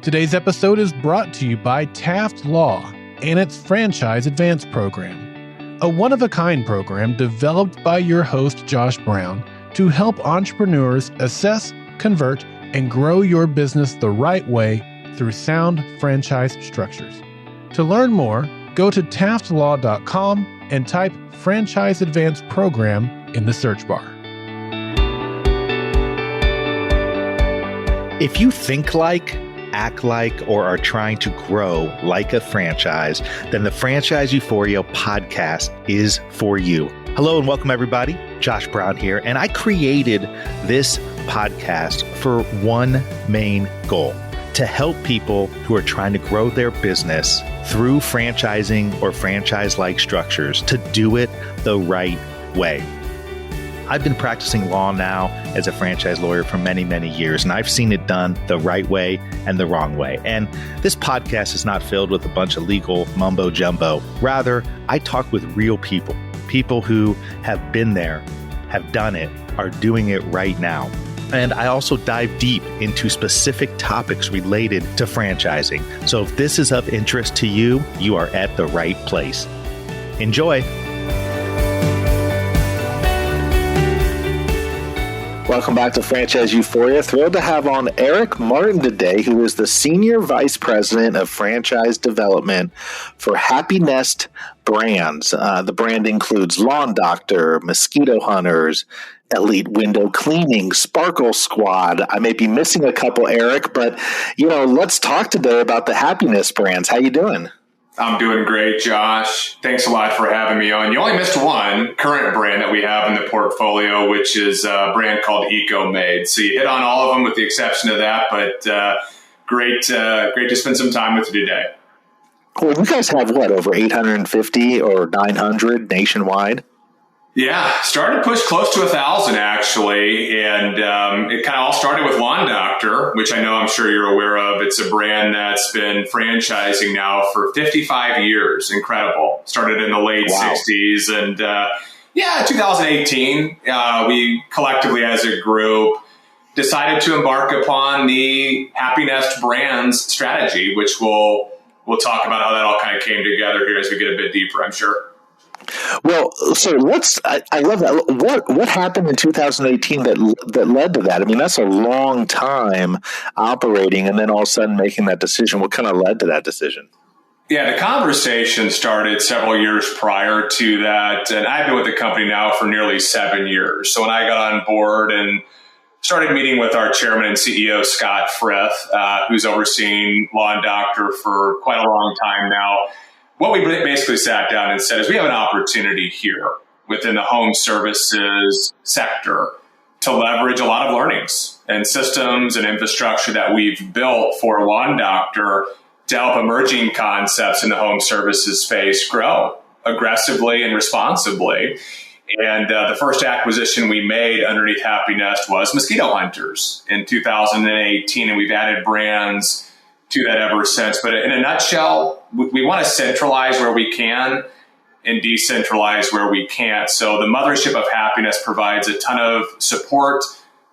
Today's episode is brought to you by Taft Law and its Franchise Advance program, a one-of-a-kind program developed by your host, Josh Brown, to help entrepreneurs assess, convert, and grow your business the right way through sound franchise structures. To learn more, go to taftlaw.com and type Franchise Advance Program in the search bar. If you think like, act like, or are trying to grow like a franchise, then the Franchise Euphoria podcast is for you. Hello and welcome everybody. Josh Brown here, and I created this podcast for one main goal: to help people who are trying to grow their business through franchising or franchise-like structures to do it the right way. I've been practicing law now as a franchise lawyer for many, many years, and I've seen it done the right way and the wrong way. And this podcast is not filled with a bunch of legal mumbo jumbo. Rather, I talk with real people, people who have been there, have done it, are doing it right now. And I also dive deep into specific topics related to franchising. So if this is of interest to you, you are at the right place. Enjoy. Welcome back to Franchise Euphoria. Thrilled to have on Eric Martin today, who is the Senior Vice President of Franchise Development for Happinest Brands. The brand includes Lawn Doctor, Mosquito Hunters, Elite Window Cleaning, Sparkle Squad. I may be missing a couple, Eric, but let's talk today about the Happinest Brands. How you doing? I'm doing great, Josh. Thanks a lot for having me on. You only missed one current brand that we have in the portfolio, which is a brand called EcoMade. So you hit on all of them with the exception of that, but great to spend some time with you today. Well, you guys have over 850 or 900 nationwide? Yeah, started to push close to 1,000 actually, and it kind of all started with Lawn Doctor, which I'm sure you're aware of. It's a brand that's been franchising now for 55 years. Incredible. Started in the late 60s, and 2018, we collectively as a group decided to embark upon the Happinest Brands strategy, which we'll talk about how that all kind of came together here as we get a bit deeper, I'm sure. Well, so I love that. What happened in 2018 that led to that? I mean, that's a long time operating and then all of a sudden making that decision. What kind of led to that decision? Yeah, the conversation started several years prior to that. And I've been with the company now for nearly 7 years. So when I got on board and started meeting with our chairman and CEO, Scott Frith, who's overseen Lawn Doctor for quite a long time now, what we basically sat down and said is we have an opportunity here within the home services sector to leverage a lot of learnings and systems and infrastructure that we've built for Lawn Doctor to help emerging concepts in the home services space grow aggressively and responsibly. And the first acquisition we made underneath Happinest was Mosquito Hunters in 2018, and we've added brands to that ever since. But in a nutshell, we want to centralize where we can and decentralize where we can't. So the mothership of Happinest provides a ton of support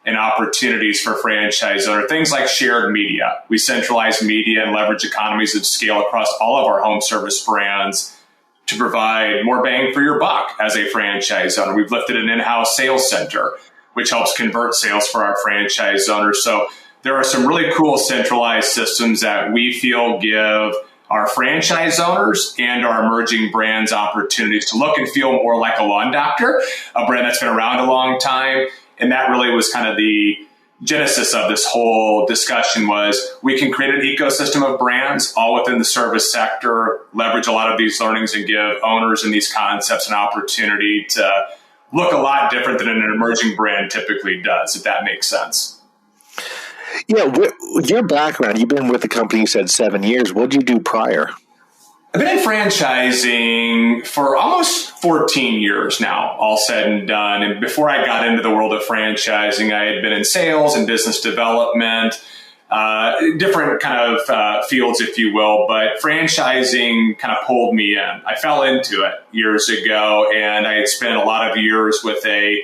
and opportunities for franchise owners. Things like shared media. We centralize media and leverage economies of scale across all of our home service brands to provide more bang for your buck as a franchise owner. We've lifted an in-house sales center, which helps convert sales for our franchise owners. So there are some really cool centralized systems that we feel give our franchise owners and our emerging brands opportunities to look and feel more like a Lawn Doctor, a brand that's been around a long time. And that really was kind of the genesis of this whole discussion was we can create an ecosystem of brands all within the service sector, leverage a lot of these learnings and give owners in these concepts an opportunity to look a lot different than an emerging brand typically does, if that makes sense. Yeah, your background, you've been with the company, you said 7 years. What did you do prior? I've been in franchising for almost 14 years now, all said and done. And before I got into the world of franchising, I had been in sales and business development, different kind of fields, if you will. But franchising kind of pulled me in. I fell into it years ago, and I had spent a lot of years with a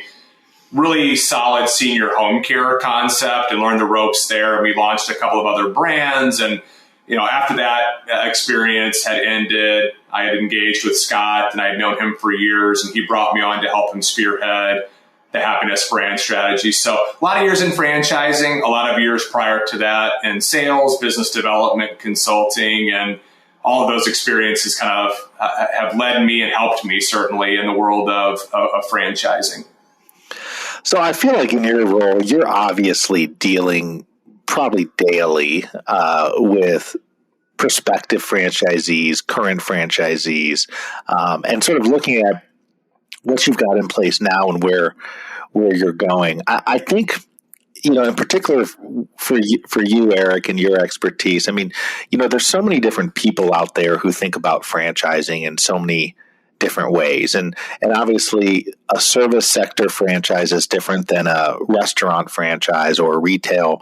really solid senior home care concept and learned the ropes there. We launched a couple of other brands. And, after that experience had ended, I had engaged with Scott, and I had known him for years, and he brought me on to help him spearhead the Happinest Brands strategy. So a lot of years in franchising, a lot of years prior to that in sales, business development, consulting, and all of those experiences kind of have led me and helped me certainly in the world of franchising. So I feel like in your role, you're obviously dealing probably daily with prospective franchisees, current franchisees, and sort of looking at what you've got in place now and where you're going. I think, in particular for you, Eric, and your expertise, I mean, there's so many different people out there who think about franchising in so many different ways. And obviously a service sector franchise is different than a restaurant franchise or a retail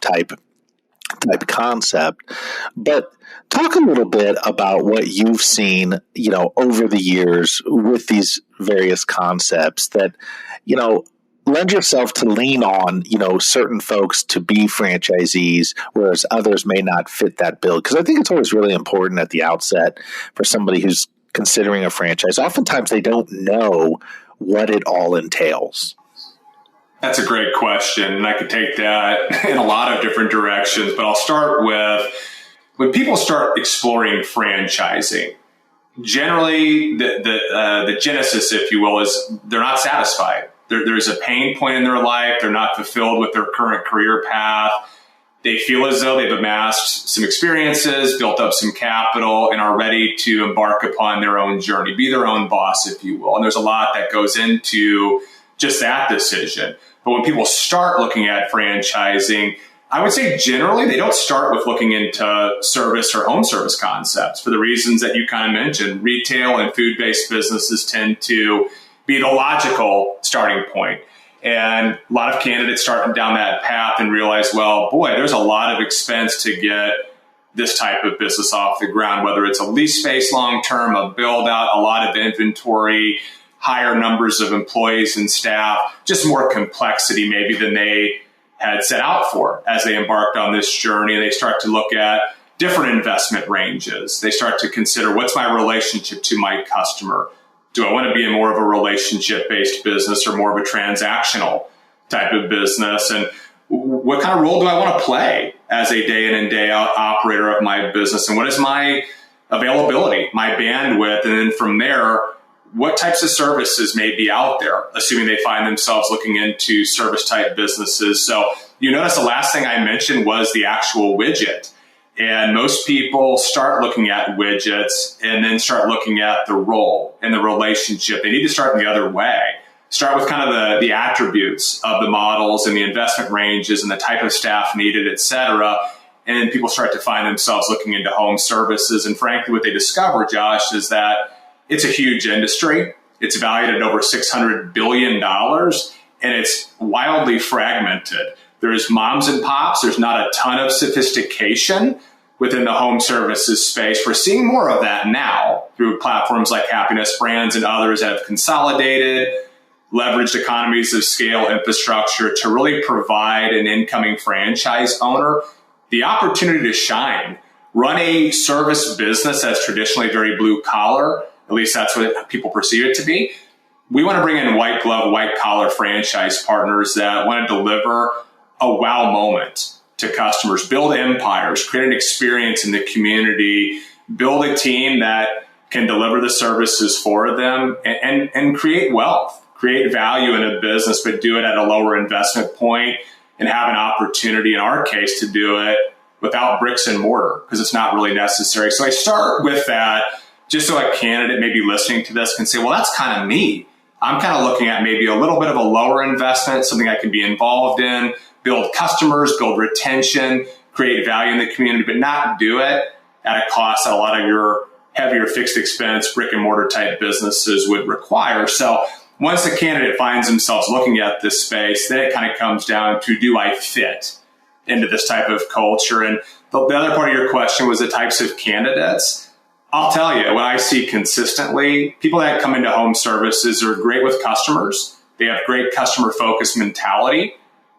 type concept. But talk a little bit about what you've seen, over the years with these various concepts that, lend yourself to lean on, certain folks to be franchisees, whereas others may not fit that bill. Because I think it's always really important at the outset for somebody who's considering a franchise. Oftentimes they don't know what it all entails. That's a great question, and I could take that in a lot of different directions, but I'll start with when people start exploring franchising. Generally, the genesis, if you will, is they're not satisfied. There's a pain point in their life. They're not fulfilled with their current career path. They feel as though they've amassed some experiences, built up some capital, and are ready to embark upon their own journey, be their own boss, if you will. And there's a lot that goes into just that decision. But when people start looking at franchising, I would say generally they don't start with looking into service or home service concepts for the reasons that you kind of mentioned. Retail and food-based businesses tend to be the logical starting point. And a lot of candidates start down that path and realize, well, boy, there's a lot of expense to get this type of business off the ground, whether it's a lease space long-term, a build-out, a lot of inventory, higher numbers of employees and staff, just more complexity maybe than they had set out for as they embarked on this journey. And they start to look at different investment ranges. They start to consider, what's my relationship to my customer? Do I want to be in more of a relationship-based business or more of a transactional type of business? And what kind of role do I want to play as a day in and day out operator of my business? And what is my availability, my bandwidth? And then from there, what types of services may be out there, assuming they find themselves looking into service type businesses? So you notice the last thing I mentioned was the actual widget. And most people start looking at widgets and then start looking at the role and the relationship. They need to start in the other way. Start with kind of the attributes of the models and the investment ranges and the type of staff needed, et cetera. And then people start to find themselves looking into home services. And frankly, what they discover, Josh, is that it's a huge industry. It's valued at over $600 billion, and it's wildly fragmented. There's moms and pops. There's not a ton of sophistication within the home services space. We're seeing more of that now through platforms like Happinest Brands and others that have consolidated, leveraged economies of scale infrastructure to really provide an incoming franchise owner the opportunity to shine, run a service business that's traditionally very blue collar. At least that's what people perceive it to be. We want to bring in white glove, white collar franchise partners that want to deliver a wow moment to customers, build empires, create an experience in the community, build a team that can deliver the services for them and create wealth, create value in a business, but do it at a lower investment point and have an opportunity, in our case, to do it without bricks and mortar because it's not really necessary. So I start with that just so a candidate maybe listening to this can say, well, that's kind of me. I'm kind of looking at maybe a little bit of a lower investment, something I can be involved in, build customers, build retention, create value in the community, but not do it at a cost that a lot of your heavier fixed expense brick and mortar type businesses would require. So once the candidate finds themselves looking at this space, then it kind of comes down to, do I fit into this type of culture? And the other part of your question was the types of candidates. I'll tell you, what I see consistently, people that come into home services are great with customers. They have great customer focused mentality.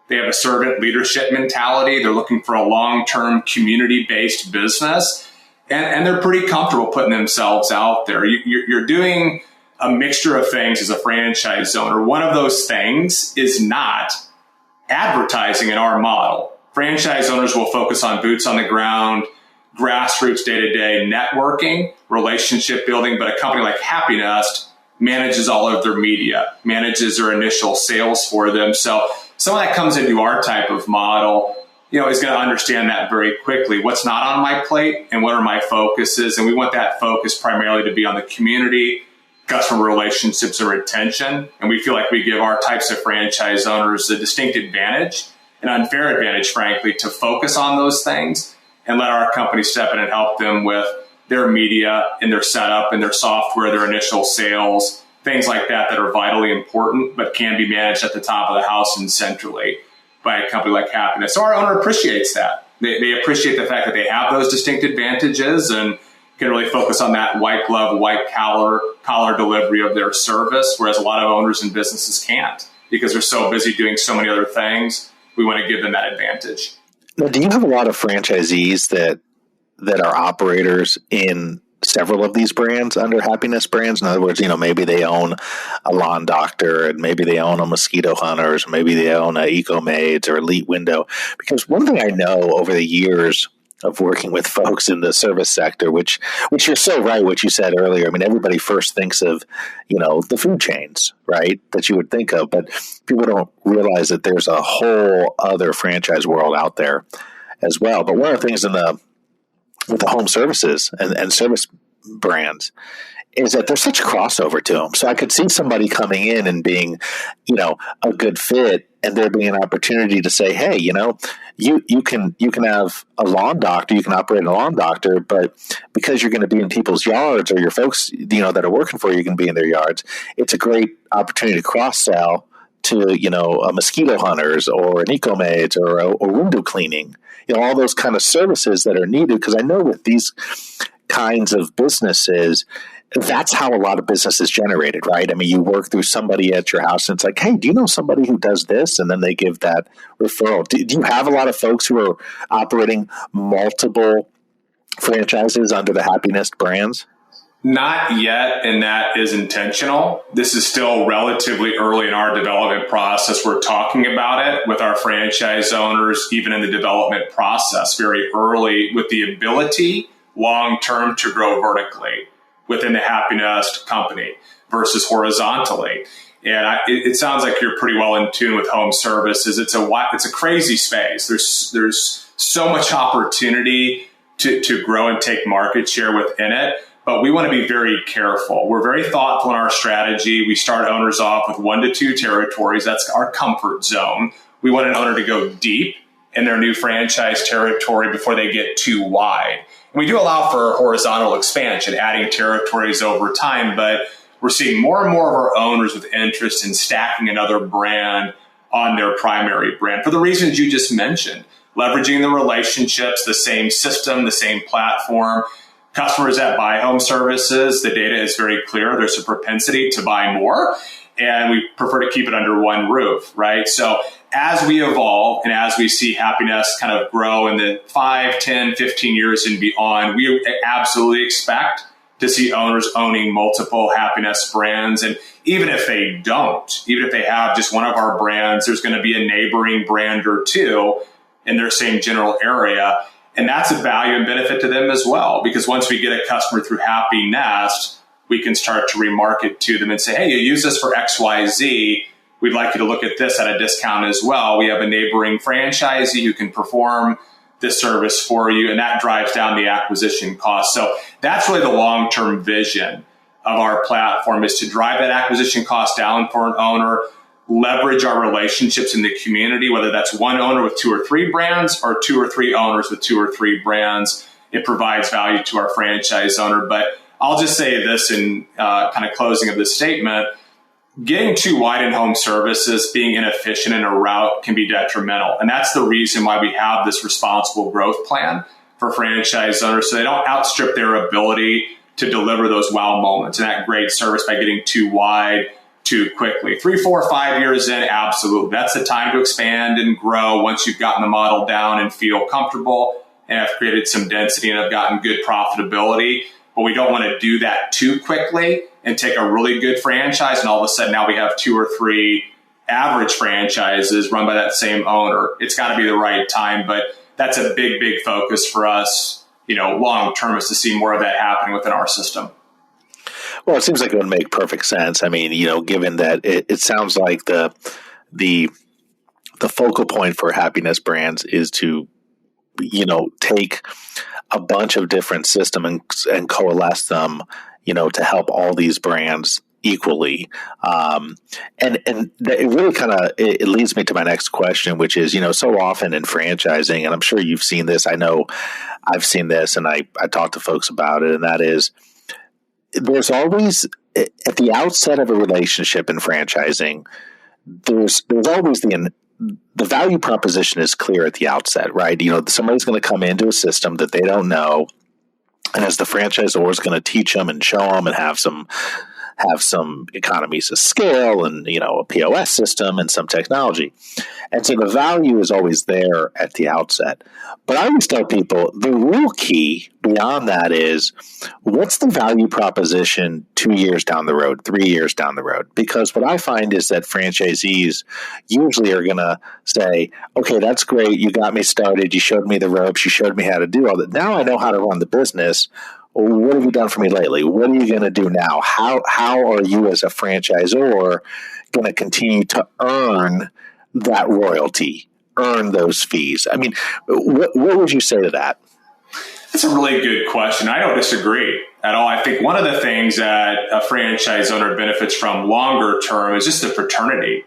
They have a servant leadership mentality. They're looking for a long-term community-based business. And they're pretty comfortable putting themselves out there. You're doing a mixture of things as a franchise owner. One of those things is not advertising in our model. Franchise owners will focus on boots on the ground, grassroots day-to-day networking, relationship building, but a company like Happinest manages all of their media, manages their initial sales for them. So someone that comes into our type of model, is going to understand that very quickly. What's not on my plate and what are my focuses? And we want that focus primarily to be on the community, customer relationships, and retention. And we feel like we give our types of franchise owners a distinct advantage, an unfair advantage, frankly, to focus on those things and let our company step in and help them with their media and their setup and their software, their initial sales, things like that are vitally important, but can be managed at the top of the house and centrally by a company like Happinest. So our owner appreciates that. They appreciate the fact that they have those distinct advantages and can really focus on that white glove, white collar delivery of their service, whereas a lot of owners and businesses can't because they're so busy doing so many other things. We want to give them that advantage. Now, do you have a lot of franchisees that are operators in several of these brands under Happinest Brands? In other words, maybe they own a lawn doctor and maybe they own a mosquito hunters, maybe they own a Eco-Maids or Elite Window. Because one thing I know over the years of working with folks in the service sector, which you're so right, what you said earlier. I mean, everybody first thinks of, the food chains, right, that you would think of, but people don't realize that there's a whole other franchise world out there as well. But one of the things with the home services and service brands is that there's such a crossover to them. So I could see somebody coming in and being, a good fit, and there being an opportunity to say, hey, you can have a lawn doctor, you can operate a lawn doctor, but because you're going to be in people's yards or your folks, that are working for you can be in their yards, it's a great opportunity to cross-sell to, a mosquito hunters or an Eco-Maids or window cleaning, all those kind of services that are needed. Because I know with these kinds of businesses, that's how a lot of business is generated, right? I mean, you work through somebody at your house and it's like, hey, do you know somebody who does this? And then they give that referral. Do you have a lot of folks who are operating multiple franchises under the Happinest brands? Not yet, and that is intentional. This is still relatively early in our development process. We're talking about it with our franchise owners, even in the development process, very early, with the ability long-term to grow vertically within the Happinest company versus horizontally. And it sounds like you're pretty well in tune with home services. It's a crazy space. There's so much opportunity to grow and take market share within it. But we want to be very careful. We're very thoughtful in our strategy. We start owners off with 1 to 2 territories. That's our comfort zone. We want an owner to go deep in their new franchise territory before they get too wide. And we do allow for horizontal expansion, adding territories over time, but we're seeing more and more of our owners with interest in stacking another brand on their primary brand for the reasons you just mentioned, leveraging the relationships, the same system, the same platform. Customers that buy home services, the data is very clear. There's a propensity to buy more, and we prefer to keep it under one roof, right? So as we evolve and as we see Happinest kind of grow in the 5, 10, 15 years and beyond, we absolutely expect to see owners owning multiple Happinest brands. And even if they don't, even if they have just one of our brands, there's going to be a neighboring brand or two in their same general area. And that's a value and benefit to them as well, because once we get a customer through Happinest, we can start to remarket to them and say, hey, you use this for XYZ. We'd like you to look at this at a discount as well. We have a neighboring franchisee who can perform this service for you, and that drives down the acquisition cost. So that's really the long-term vision of our platform, is to drive that acquisition cost down for an owner, leverage our relationships in the community, whether that's one owner with 2 or 3 brands or 2 or 3 owners with 2 or 3 brands. It provides value to our franchise owner. But I'll just say this in kind of closing of this statement: getting too wide in home services, being inefficient in a route can be detrimental. And that's the reason why we have this responsible growth plan for franchise owners, so they don't outstrip their ability to deliver those wow moments and that great service by getting too wide, too quickly. 3, 4, 5 years in, absolutely. That's the time to expand and grow once you've gotten the model down and feel comfortable and have created some density and have gotten good profitability. But we don't want to do that too quickly and take a really good franchise and all of a sudden now we have 2 or 3 average franchises run by that same owner. It's got to be the right time, but that's a big, big focus for us, long term, is to see more of that happening within our system. Well, it seems like it would make perfect sense. I mean, given that it sounds like the focal point for Happinest Brands is to, take a bunch of different systems and coalesce them, to help all these brands equally. And it really it leads me to my next question, which is, so often in franchising, and I'm sure you've seen this, I know I've seen this, and I talk to folks about it, and that is, there's always, at the outset of a relationship in franchising, there's always the value proposition is clear at the outset, right? Somebody's going to come into a system that they don't know, and as the franchisor is going to teach them and show them and have some economies of scale and, a POS system and some technology. And so the value is always there at the outset. But I always tell people the real key beyond that is, what's the value proposition 2 years down the road, 3 years down the road? Because what I find is that franchisees usually are going to say, okay, that's great. You got me started. You showed me the ropes. You showed me how to do all that. Now I know how to run the business. What have you done for me lately? What are you going to do now? How are you as a franchisor going to continue to earn that royalty, earn those fees? I mean, what would you say to that? That's a really good question. I don't disagree at all. I think one of the things that a franchise owner benefits from longer term is just the fraternity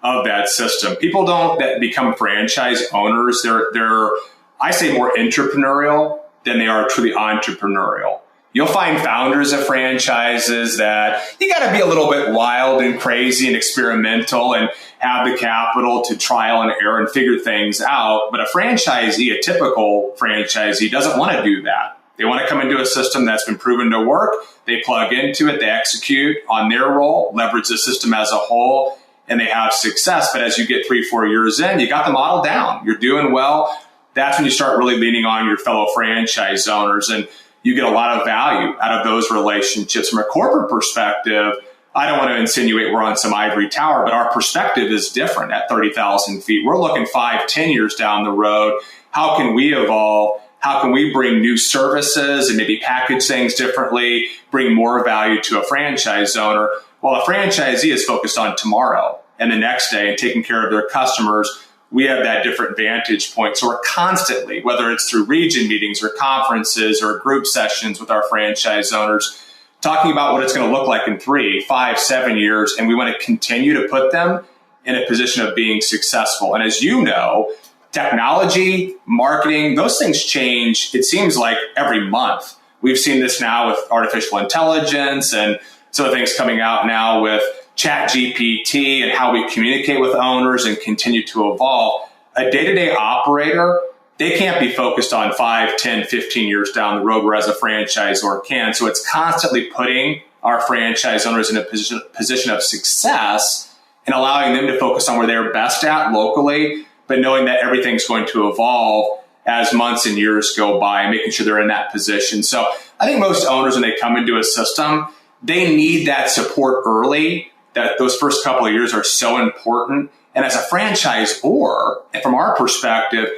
of that system. People that become franchise owners, they're I say more entrepreneurial than they are truly entrepreneurial. You'll find founders of franchises that you got to be a little bit wild and crazy and experimental and have the capital to trial and error and figure things out. But a typical franchisee doesn't want to do that. They want to come into a system that's been proven to work. They plug into it, they execute on their role, leverage the system as a whole, and they have success. But as you get 3, 4 years in, you got the model down. You're doing well. That's when you start really leaning on your fellow franchise owners, and you get a lot of value out of those relationships. From a corporate perspective, I don't want to insinuate we're on some ivory tower, but our perspective is different at 30,000 feet. We're looking 5, 10 years down the road. How can we evolve? How can we bring new services and maybe package things differently, bring more value to a franchise owner, while a franchisee is focused on tomorrow and the next day and taking care of their customers? We have that different vantage point. So we're constantly, whether it's through region meetings or conferences or group sessions with our franchise owners, talking about what it's going to look like in 3, 5, 7 years. And we want to continue to put them in a position of being successful. And as you know, technology, marketing, those things change, it seems like every month. We've seen this now with artificial intelligence and some of the things coming out now with ChatGPT and how we communicate with owners and continue to evolve. A day-to-day operator, they can't be focused on 5, 10, 15 years down the road, whereas a franchisor can. So it's constantly putting our franchise owners in a position of success and allowing them to focus on where they're best at locally, but knowing that everything's going to evolve as months and years go by, and making sure they're in that position. So I think most owners, when they come into a system, they need that support early. That those first couple of years are so important. And as a franchisor, and from our perspective,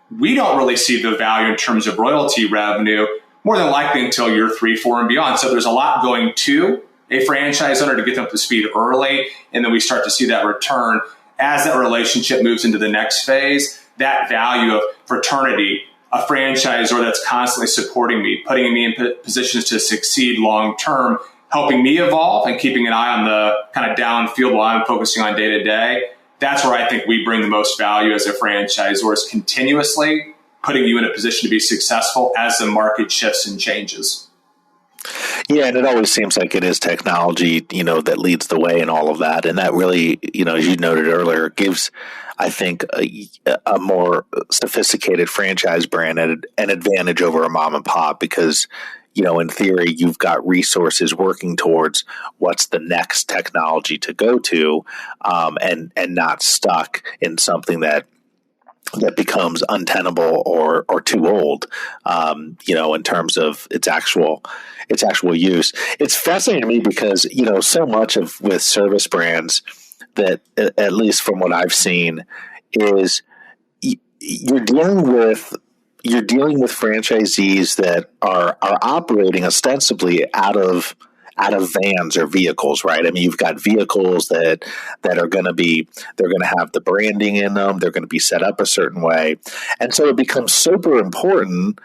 we don't really see the value in terms of royalty revenue more than likely until year 3, 4, and beyond. So there's a lot going to a franchise owner to get them up to speed early, and then we start to see that return as that relationship moves into the next phase. That value of fraternity, a franchisor that's constantly supporting me, putting me in positions to succeed long term, helping me evolve and keeping an eye on the kind of downfield while I'm focusing on day to day. That's where I think we bring the most value as a franchisor, is continuously putting you in a position to be successful as the market shifts and changes. Yeah, and it always seems like it is technology, that leads the way in all of that. And that really, as you noted earlier, gives, I think, a more sophisticated franchise brand an advantage over a mom and pop, because in theory, you've got resources working towards what's the next technology to go to, and not stuck in something that becomes untenable or too old, in terms of its actual use. It's fascinating to me because, so much of with service brands that, at least from what I've seen, is you're dealing with franchisees that are operating ostensibly out of vans or vehicles, right? I mean, you've got vehicles that are going to have the branding in them. They're going to be set up a certain way. And so it becomes super important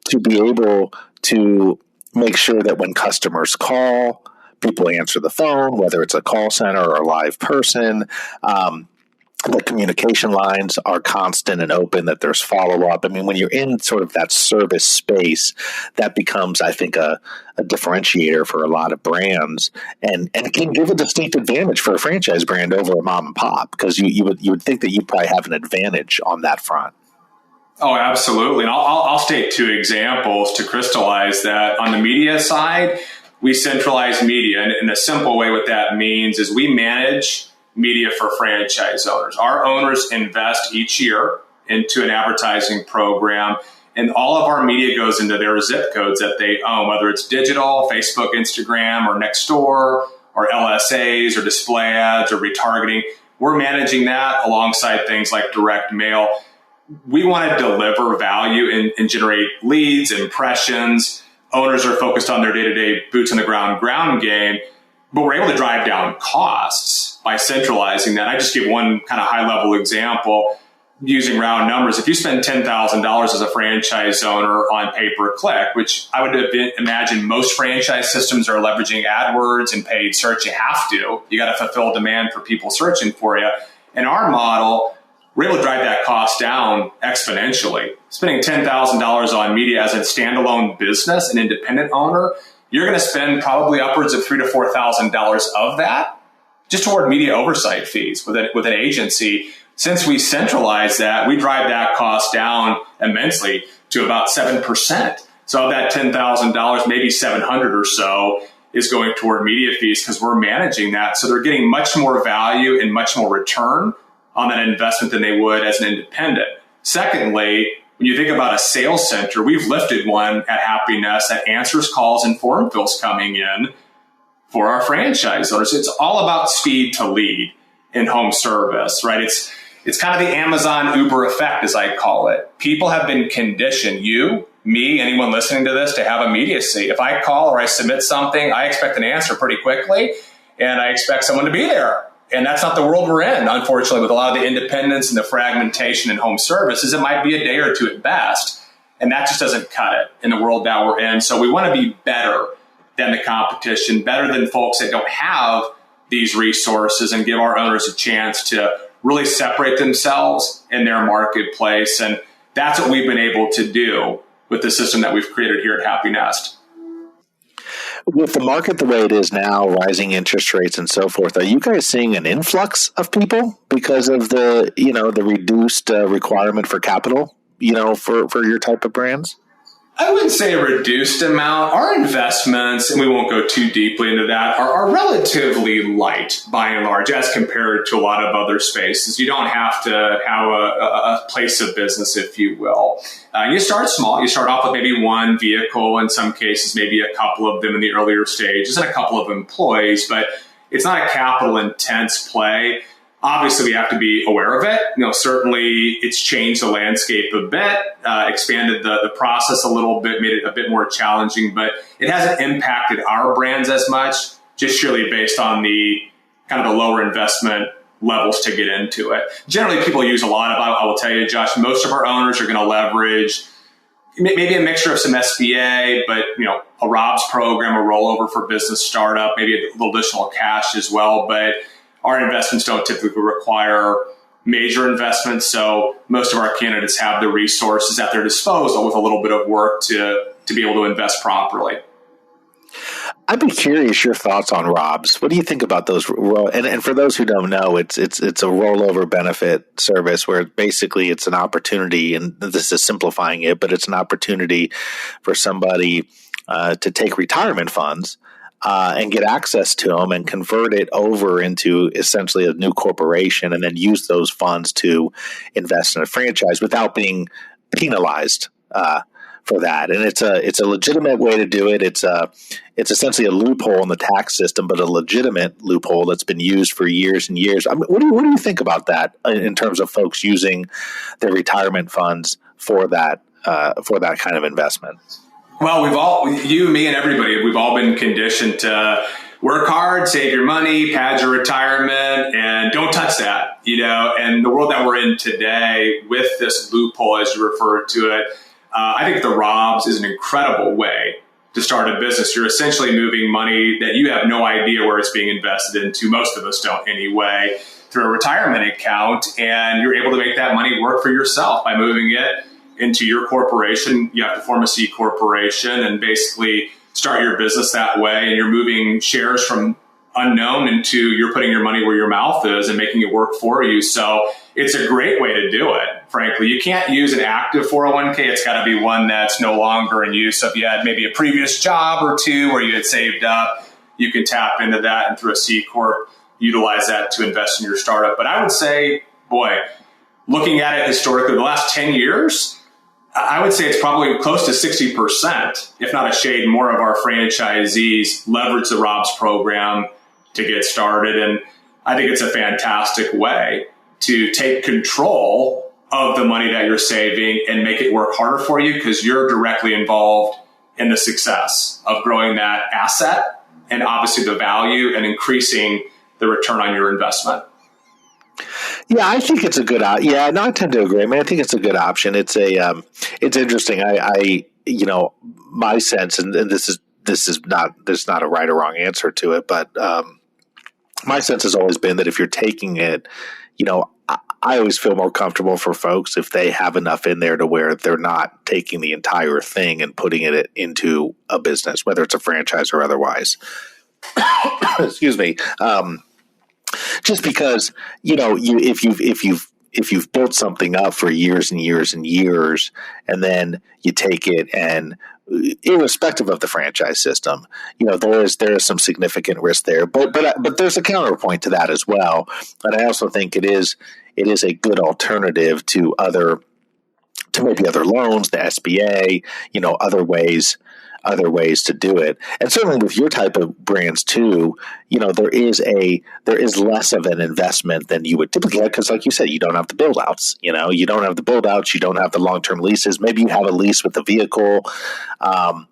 to be able to make sure that when customers call, people answer the phone, whether it's a call center or a live person. The communication lines are constant and open, that there's follow-up. I mean, when you're in sort of that service space, that becomes, I think, a differentiator for a lot of brands, and can give a distinct advantage for a franchise brand over a mom and pop, because you would think that you'd probably have an advantage on that front. Oh, absolutely. And I'll state two examples to crystallize that. On the media side, we centralize media. And a simple way what that means is we manage media for franchise owners. Our owners invest each year into an advertising program, and all of our media goes into their zip codes that they own, whether it's digital, Facebook, Instagram, or Nextdoor, or LSAs, or display ads, or retargeting. We're managing that alongside things like direct mail. We want to deliver value and generate leads, impressions. Owners are focused on their day-to-day boots on the ground game, but we're able to drive down costs by centralizing that. I just give one kind of high-level example using round numbers. If you spend $10,000 as a franchise owner on pay-per-click, which I would imagine most franchise systems are leveraging AdWords and paid search. You have to. You got to fulfill demand for people searching for you. In our model, we're able to drive that cost down exponentially. Spending $10,000 on media as a standalone business, an independent owner, you're going to spend probably upwards of $3,000 to $4,000 of that just toward media oversight fees with an agency. Since we centralize that, we drive that cost down immensely to about 7%. So of that $10,000, maybe $700 or so is going toward media fees because we're managing that. So they're getting much more value and much more return on that investment than they would as an independent. Secondly, when you think about a sales center, we've lifted one at Happinest that answers calls and form fills coming in for our franchise owners. It's all about speed to lead in home service, right? It's kind of the Amazon Uber effect, as I call it. People have been conditioned, you, me, anyone listening to this, to have immediacy. If I call or I submit something, I expect an answer pretty quickly, and I expect someone to be there. And that's not the world we're in, unfortunately, with a lot of the independence and the fragmentation in home services. It might be a day or two at best, and that just doesn't cut it in the world that we're in. So we want to be better than the competition, better than folks that don't have these resources, and give our owners a chance to really separate themselves in their marketplace. And that's what we've been able to do with the system that we've created here at Happinest. With the market the way it is now, rising interest rates and so forth, are you guys seeing an influx of people because of the reduced requirement for capital, for your type of brands? I wouldn't say a reduced amount. Our investments, and we won't go too deeply into that, are relatively light by and large as compared to a lot of other spaces. You don't have to have a place of business, if you will. You start small. You start off with maybe one vehicle, in some cases, maybe a couple of them in the earlier stages, and a couple of employees, but it's not a capital intense play. Obviously, we have to be aware of it. Certainly it's changed the landscape a bit, expanded the process a little bit, made it a bit more challenging, but it hasn't impacted our brands as much, just surely based on the kind of the lower investment levels to get into it. Generally, people use a lot of, I will tell you, Josh, most of our owners are going to leverage maybe a mixture of some SBA, but a ROBS program, a rollover for business startup, maybe a little additional cash as well, but our investments don't typically require major investments, so most of our candidates have the resources at their disposal with a little bit of work to be able to invest properly. I'd be curious your thoughts on ROBS. What do you think about those? And for those who don't know, it's a rollover benefit service where basically it's an opportunity, and this is simplifying it, but it's an opportunity for somebody to take retirement funds and get access to them and convert it over into essentially a new corporation, and then use those funds to invest in a franchise without being penalized for that. And it's a legitimate way to do it. It's essentially a loophole in the tax system, but a legitimate loophole that's been used for years and years. I mean, what do you think about that in terms of folks using their retirement funds for that kind of investment? Well, you, me, and everybody, we've all been conditioned to work hard, save your money, pad your retirement, and don't touch that, and the world that we're in today with this loophole, as you refer to it, I think the Robs is an incredible way to start a business. You're essentially moving money that you have no idea where it's being invested into. Most of us don't anyway, through a retirement account, and you're able to make that money work for yourself by moving it into your corporation. You have to form a C corporation and basically start your business that way. And you're moving shares from unknown into you're putting your money where your mouth is and making it work for you. So it's a great way to do it. Frankly, you can't use an active 401k. It's got to be one that's no longer in use. So if you had maybe a previous job or two where you had saved up, you can tap into that and through a C corp, utilize that to invest in your startup. But I would say, boy, looking at it historically, the last 10 years, I would say it's probably close to 60%, if not a shade more, of our franchisees leverage the Robs program to get started. And I think it's a fantastic way to take control of the money that you're saving and make it work harder for you, because you're directly involved in the success of growing that asset and obviously the value and increasing the return on your investment. Yeah, I think it's a good option. Yeah, no, I tend to agree. I mean, I think it's a good option. It's interesting. My sense, and there's not a right or wrong answer to it, but my sense has always been that if you're taking it, I always feel more comfortable for folks if they have enough in there to where they're not taking the entire thing and putting it into a business, whether it's a franchise or otherwise. Excuse me. Just because, if you've built something up for years and years and years, and then you take it, and irrespective of the franchise system, there is some significant risk there, but there's a counterpoint to that as well. And I also think it is a good alternative to maybe other loans, the SBA, other ways to do it. And certainly with your type of brands too, there is less of an investment than you would typically have, because like you said, you don't have the build outs, you don't have the build outs, you don't have the long-term leases. Maybe you have a lease with the vehicle. But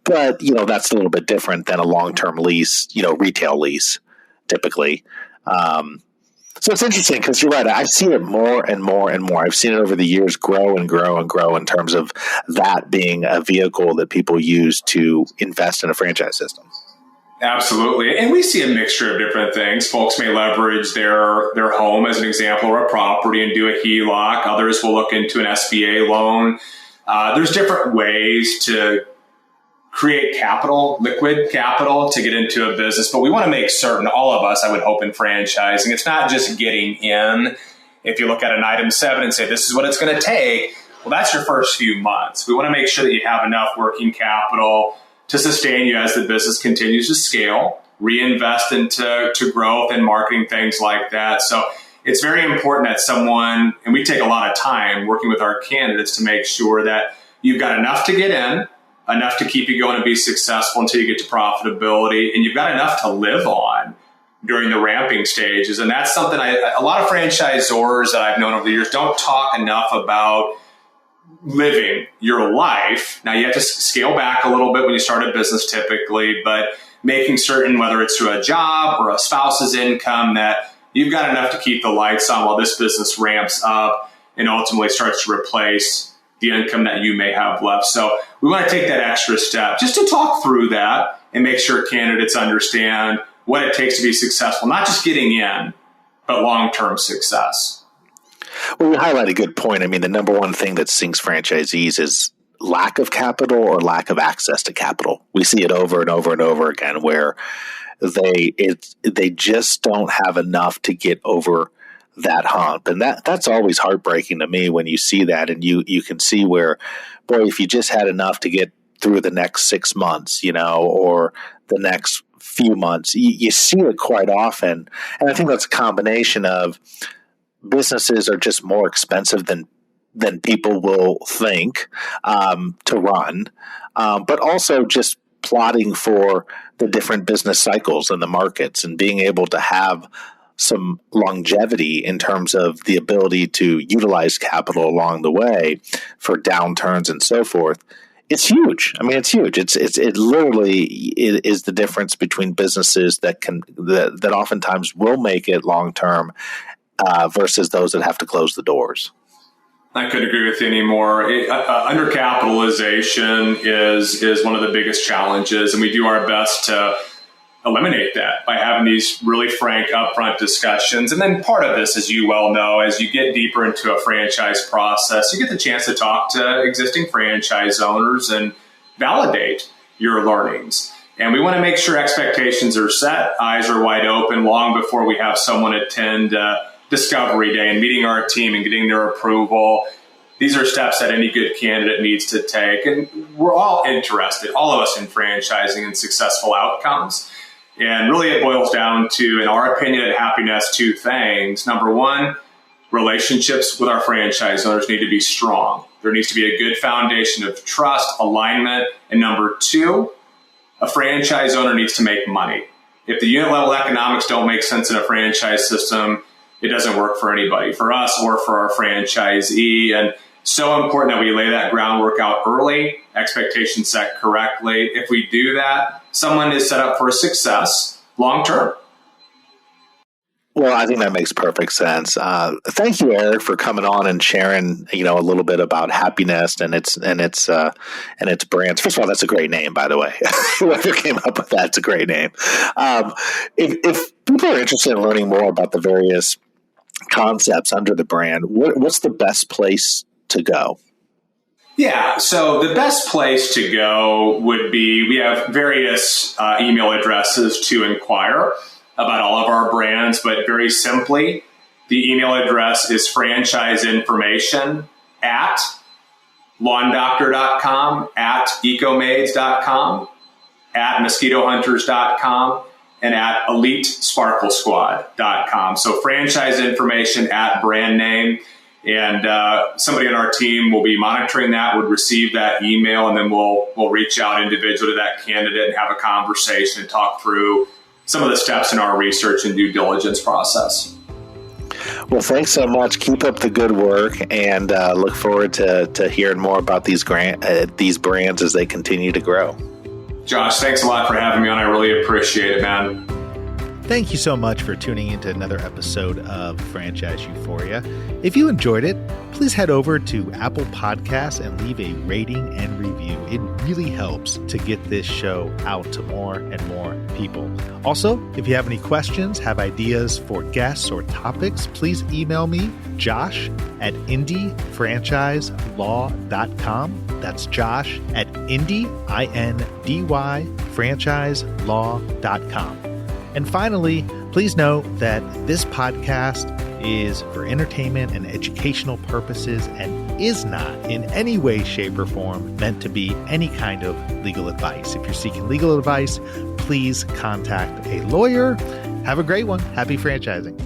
that's a little bit different than a long-term lease, retail lease typically. So it's interesting because you're right. I've seen it more and more and more. I've seen it over the years grow and grow and grow in terms of that being a vehicle that people use to invest in a franchise system. Absolutely. And we see a mixture of different things. Folks may leverage their home as an example, or a property, and do a HELOC. Others will look into an SBA loan. There's different ways to create capital, liquid capital, to get into a business. But we want to make certain, all of us, I would hope, in franchising, it's not just getting in. If you look at an item 7 and say, this is what it's going to take, well, that's your first few months. We want to make sure that you have enough working capital to sustain you as the business continues to scale, reinvest into growth and marketing, things like that. So it's very important that someone, and we take a lot of time working with our candidates to make sure that you've got enough to get in, enough to keep you going and be successful until you get to profitability, and you've got enough to live on during the ramping stages. And that's something a lot of franchisors that I've known over the years don't talk enough about living your life. Now, you have to scale back a little bit when you start a business typically, but making certain, whether it's through a job or a spouse's income, that you've got enough to keep the lights on while this business ramps up and ultimately starts to replace the income that you may have left. So we want to take that extra step just to talk through that and make sure candidates understand what it takes to be successful, not just getting in, but long-term success. Well, you highlight a good point. I mean, the number one thing that sinks franchisees is lack of capital or lack of access to capital. We see it over and over and over again where they just don't have enough to get over that hump. And that's always heartbreaking to me when you see that, and you can see where, boy, if you just had enough to get through the next 6 months, or the next few months. You see it quite often. And I think that's a combination of businesses are just more expensive than people will think to run, but also just plotting for the different business cycles in the markets and being able to have some longevity in terms of the ability to utilize capital along the way for downturns and so forth. It's huge. I mean, it's huge. It literally is the difference between businesses that oftentimes will make it long term versus those that have to close the doors. I couldn't agree with you anymore. Undercapitalization is one of the biggest challenges, and we do our best to eliminate that by having these really frank, upfront discussions. And then part of this, as you well know, as you get deeper into a franchise process, you get the chance to talk to existing franchise owners and validate your learnings. And we want to make sure expectations are set, eyes are wide open long before we have someone attend Discovery Day and meeting our team and getting their approval. These are steps that any good candidate needs to take. And we're all interested, all of us in franchising and successful outcomes. And really it boils down to, in our opinion at Happinest, two things. Number one, relationships with our franchise owners need to be strong. There needs to be a good foundation of trust, alignment. And number two, a franchise owner needs to make money. If the unit level economics don't make sense in a franchise system, it doesn't work for anybody, for us or for our franchisee. And so important that we lay that groundwork out early, expectations set correctly. If we do that, someone is set up for success long term. Well, I think that makes perfect sense. Thank you, Eric, for coming on and sharing, a little bit about Happinest and its brands. First of all, that's a great name, by the way. Whoever came up with that's a great name. If people are interested in learning more about the various concepts under the brand, what's the best place to go? Yeah, so the best place to go would be, we have various email addresses to inquire about all of our brands, but very simply, the email address is franchiseinformation@lawndoctor.com, @ecomaids.com, @mosquitohunters.com, and @elitesparklesquad.com. So franchise information at brand name. And somebody on our team will be monitoring that, would receive that email, and then we'll reach out individually to that candidate and have a conversation and talk through some of the steps in our research and due diligence process. Well, thanks so much. Keep up the good work, and look forward to hearing more about these brands as they continue to grow. Josh, thanks a lot for having me on. I really appreciate it, man. Thank you so much for tuning into another episode of Franchise Euphoria. If you enjoyed it, please head over to Apple Podcasts and leave a rating and review. It really helps to get this show out to more and more people. Also, if you have any questions, have ideas for guests or topics, please email me, josh@indyfranchiselaw.com. That's josh@indyfranchiselaw.com. And finally, please note that this podcast is for entertainment and educational purposes and is not in any way, shape, or form meant to be any kind of legal advice. If you're seeking legal advice, please contact a lawyer. Have a great one. Happy franchising.